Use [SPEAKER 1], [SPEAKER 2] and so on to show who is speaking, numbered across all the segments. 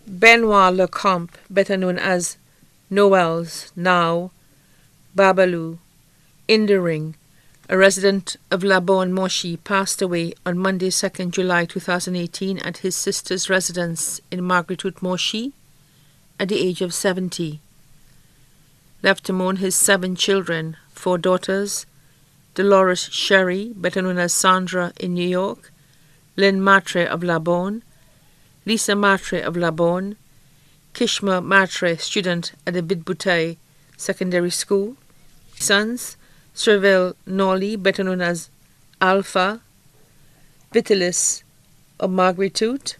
[SPEAKER 1] Benoit Le Compte, better known as Noels, now Babalu, in the ring, a resident of La Bonne Moshi, passed away on Monday, 2nd July 2018 at his sister's residence in Marguerite Moshi at the age of 70. Left to mourn his 7 children, 4 daughters, Dolores Sherry, better known as Sandra in New York, Lynn Matre of La Bonne, Lisa Matre of La Bonne, Kishma Matre, student at the Bidboutai Secondary School, sons, Serville Nolly, better known as Alpha, Vitalis of Marguerite,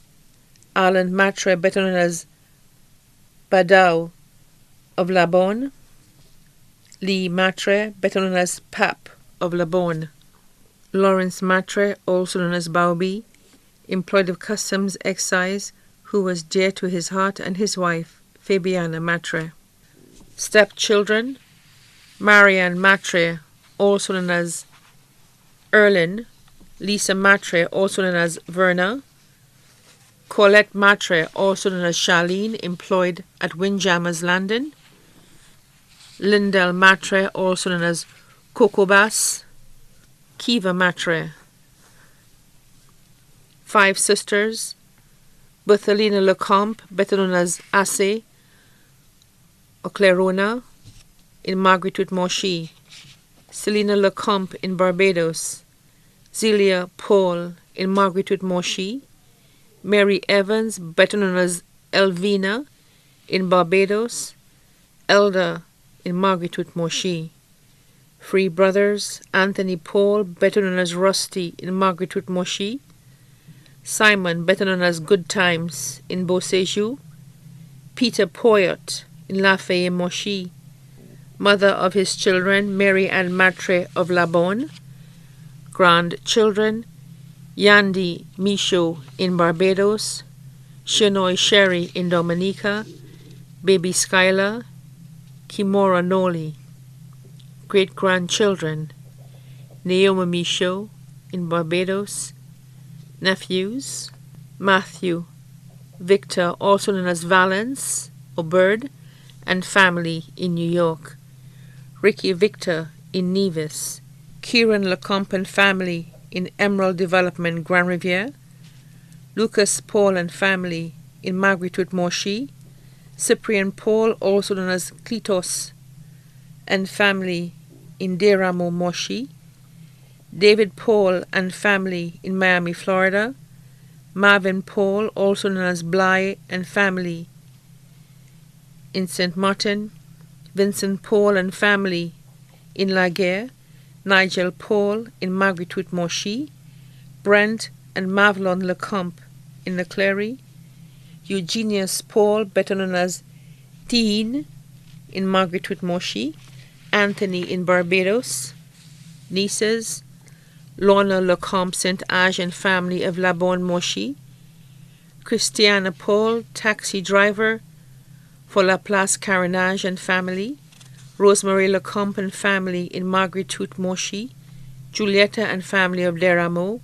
[SPEAKER 1] Alan Matre, better known as Badao of La Bonne, Lee Matre, better known as Pap of La Bonne, Lawrence Matre, also known as Bauby, employed of Customs Excise, who was dear to his heart, and his wife, Fabiana Matre. Stepchildren, Marianne Matre, also known as Erlin, Lisa Matre, also known as Verna, Colette Matre, also known as Charlene, employed at Windjammers Landing, Lindell Matre, also known as Cocobas, Kiva Matre. 5 sisters, Berthelina Le Compte, better known as Asse or Clarona, in Marguerite Moshi, Selina Le Compte in Barbados, Zelia Paul in Marguerite Moshi, Mary Evans, better known as Elvina, in Barbados, Elda in Marguerite Moshi. 3 brothers, Anthony Paul, better known as Rusty, in Marguerite Moshi, Simon, better known as Good Times, in Beauséjour, Peter Poyot in Lafayette Moshi, mother of his children, Mary Ann Matre of La Bonne, grandchildren, Yandy Michaud in Barbados, Shenoy Sherry in Dominica, baby Skylar, Kimora Noli, great-grandchildren, Naomi Michaud in Barbados, nephews, Matthew, Victor, also known as Valence or Bird, and family in New York, Ricky Victor in Nevis, Kieran LeCompe and family in Emerald Development, Grand Riviere, Lucas Paul and family in Marguerite Moshi, Cyprian Paul, also known as Clitos, and family in Deramo Moshi, David Paul and family in Miami, Florida, Marvin Paul, also known as Bly, and family in St. Martin, Vincent Paul and family in Laguerre, Nigel Paul in Marguerite Moshi, Brent and Mavlon Lecomte in Leclerc, Eugenius Paul, better known as Teen, in Marguerite Moshi, Anthony in Barbados, nieces, Lorna Lecomte St. Ange and family of La Bonne Moshi, Christiana Paul, taxi driver for La Place Carenage and family, Rosemary Lecomte and family in Marguerite Moshi, Julietta and family of Deramo,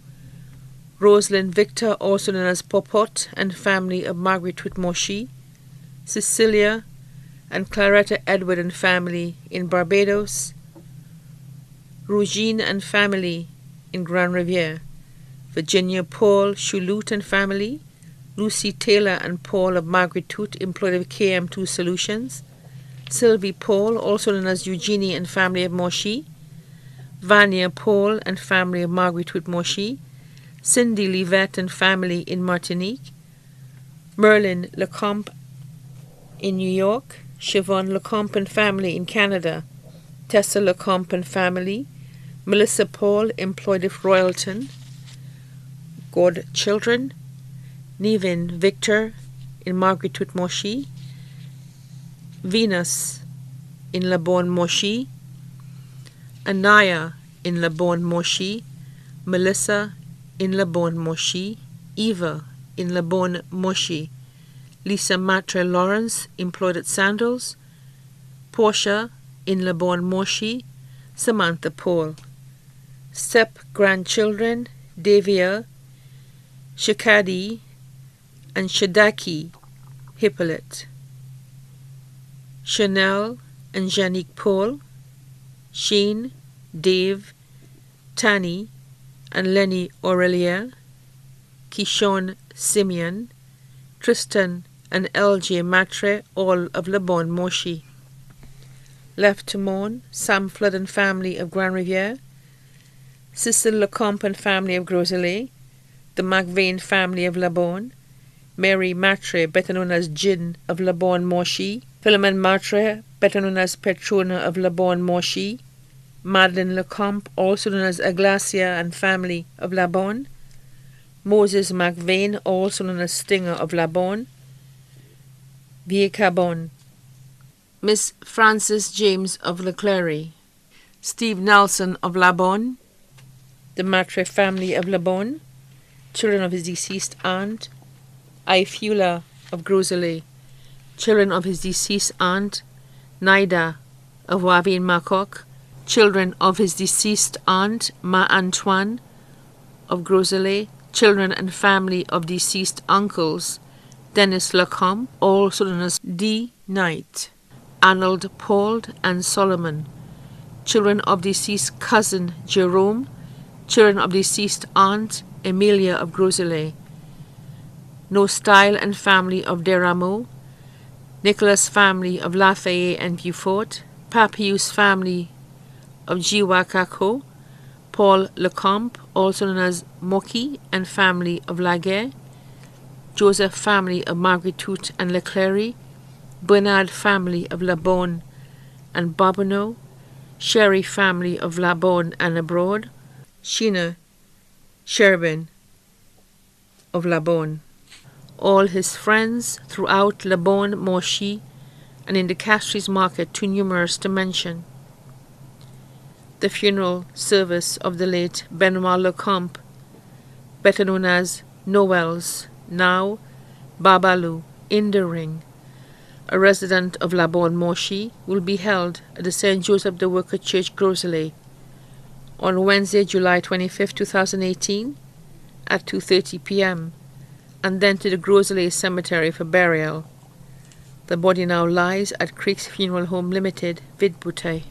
[SPEAKER 1] Rosalind Victor, also known as Popot, and family of Marguerite Moshi, Cecilia and Claretta Edward and family in Barbados, Rougine and family in Grand Riviere, Virginia Paul, Choulout and family, Lucy Taylor and Paul of Marguerite, employed of KM2 Solutions, Sylvie Paul, also known as Eugenie and family of Moshi, Vania Paul and family of Marguerite Moshi, Cindy Livette and family in Martinique, Merlin Lecomte in New York, Siobhan Lecomte and family in Canada, Tessa Lecomte and family, Melissa Paul, employed of Royalton, godchildren, Nevin Victor in Marguerite Moshi, Venus in La Bonne Moshi, Anaya in La Bonne Moshi, Melissa in La Bonne Moshi, Eva in La Bonne Moshi, Lisa Matre Lawrence, employed at Sandals, Portia in La Bonne Moshi, Samantha Paul. Step-grandchildren, Davia, Shakadi, and Shadaki Hippolyte, Chanel and Janique Paul, Shane, Dave, Tanny and Lenny Aureliel, Kishon Simeon, Tristan and LJ Matre, all of Le Bon Moshi. Left to mourn, Sam Flood and family of Grand Riviere, Cecil Le Compte and family of Groseilliers, the McVeigh family of Le Bon, Mary Matre, better known as Jin of Le Bon Moshi, Philemon Matre, better known as Petrona of Le Bon Moshi, Madeleine Le Compte, also known as Aglacia and family of La Bonne, Moses McVeigh, also known as Stinger of La Bonne, Vie Cabon, Miss Frances James of Le Clery, Steve Nelson of La Bonne, the Matre family of La Bonne, children of his deceased aunt, Ifula of Groseilliers, children of his deceased aunt, Naida of Wavine Macoc, children of his deceased aunt, Ma Antoine of Groseilliers, children and family of deceased uncles, Dennis Lacombe, also known as D. Knight, Arnold Paul and Solomon, children of deceased cousin Jerome, children of deceased aunt Emilia of Groseilliers, No Style and family of Derameau, Nicholas family of Lafayette and Beaufort, Papius family of Giwacaco, Paul Lecomte, also known as Moki and family of Laguerre, Joseph family of Marguerite and Leclerc, Bernard family of La Bonne and Bobonneau, Sherry family of La Bonne and abroad, Sheena Sherbin of La Bonne, all his friends throughout La Bonne Moshi and in the Castries market too numerous to mention. The funeral service of the late Benoit Le Compte, better known as Noel's, now Babalu, in the Ring, a resident of La Bonne Moshi, will be held at the St. Joseph the Worker Church, Groseilliers, on Wednesday, July 25, 2018, at 2:30 p.m., and then to the Groseilliers Cemetery for burial. The body now lies at Creeks Funeral Home Limited, Vidbouteille.